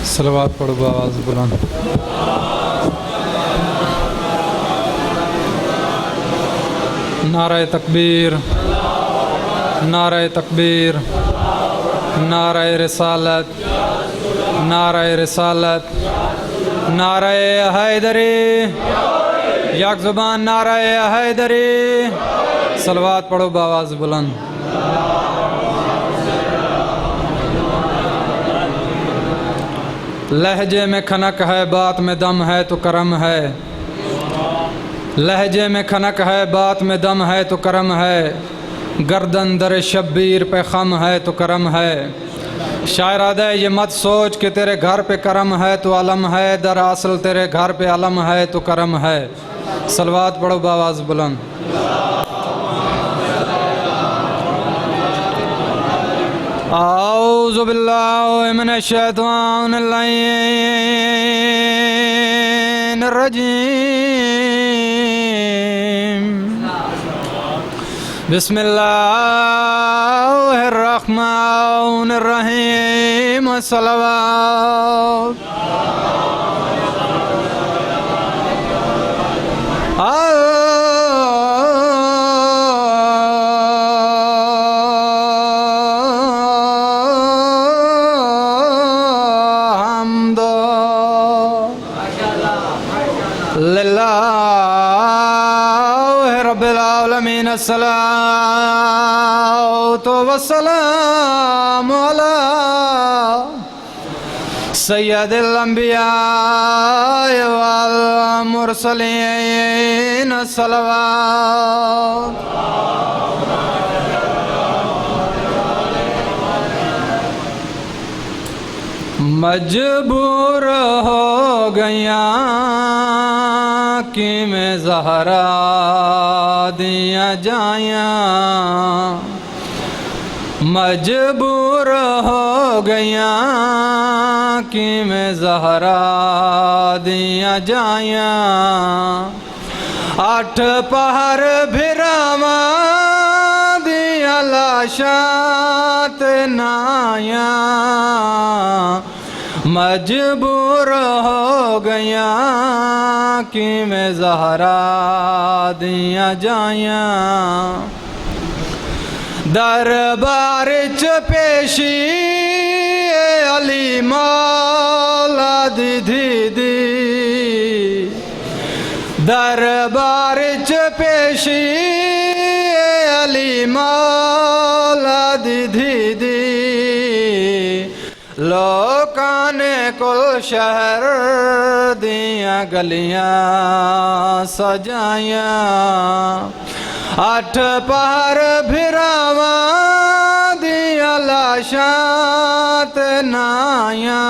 सलवात पढ़ो आवाज़ बुलंद। नारे तकबीर, नारे तकबीर, नारे रिसालत, नारे रिसालत, नारे हैदरी, यक ज़ुबान नारे हैदरी। सलवात पढ़ो आवाज़ बुलंद। लहजे में खनक है, बात में दम है तो करम है। लहजे में खनक है, बात में दम है तो करम है। गर्दन दर शब्बीर पे खम है तो करम है। शायरादे ये मत सोच कि तेरे घर पे करम है तो अलम है। दरअसल तेरे घर पे अलम है तो करम है। सलवात पढ़ो आवाज़ बुलंद। औज़ु बिल्लाहि मिनश शैतानिर रजीम। बिस्मिल्लाहिर रहमानिर रहीम। सलवात। अस्सलातु वस्सलामु अला सय्यदिल अंबिया वल मुरसलीन। सलवात। मजबूर हो गया कि मैं ज़हरा दिया जाया। मजबूर हो गया कि मैं ज़हरा दिया जाया। आठ पहर भिरावा दिया लाशात नाया। मजबूर हो गया कि मैं ज़हरा दिया जाया। दरबार च पेशी अली मौला दी दी। दरबार च पेशी अली मौला दी दी। लोकां ने कुल शहर दियां गलियां सजाया। अठ पहर भिरावा दिया लाशात नाया।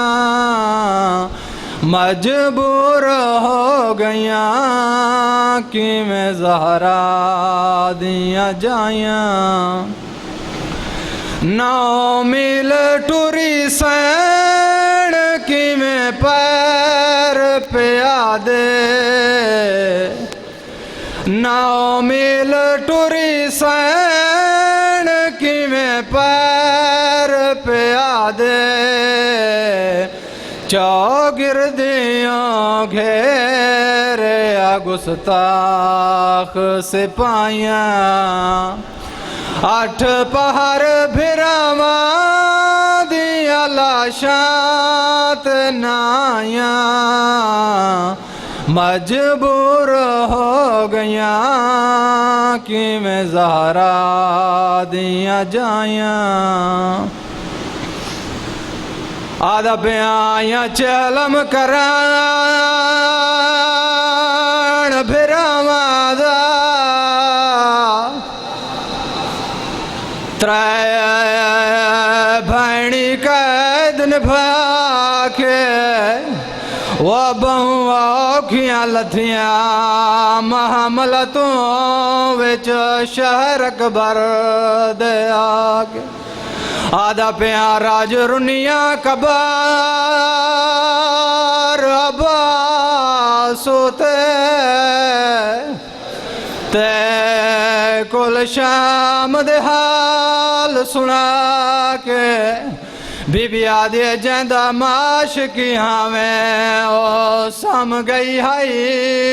मजबूर हो गया कि मैं ज़हरा दिया जाया। 9 मील टुरी सैन कि मैं पैर पे आदे। 9 मील टुरी सैन कि मैं पैर पे आदे। चौगिर्दियों घेरे गुस्ताख सिपाहियाँ। 8 पहर भिरावा दिया लाशात नाया। मजबूर हो गया कि मैं ज़हरा दिया जाया। आधा प्याया चलम करान भिरावा दा। 3 भैणी कैद निभा के वो बहु औखियां लथियां। महमलतों विच शहर अकबर दे आके। आधा प्या राज रुनिया कबार अब्बासोते। ते कुल शाम दे हाल सुना के बीबी आदि जैंदा माश की हमें ओ सम गई है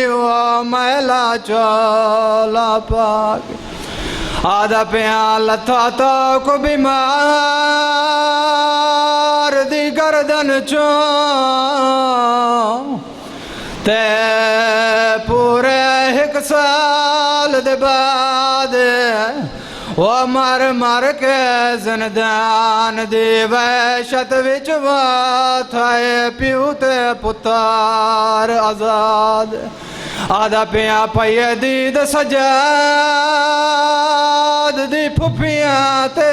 वो मैला चोला पाक आधा पिया लथा तो को बीमार दी गर्दन चो ते पूरे एक साल दे बाद वो मर मर के जिंदान दी वहशत विच वाथे प्यू ते पुतार आजाद आधा पिया पइए दीद सजाद दी फुफियां ते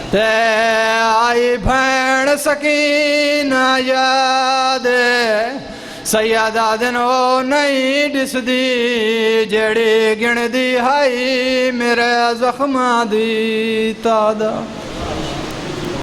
आई भैन सकीना याद सैयदा दिन ओ नहीं दिसदी जेड़ी गिणदी हाई मेरे जख्मां दी तादा।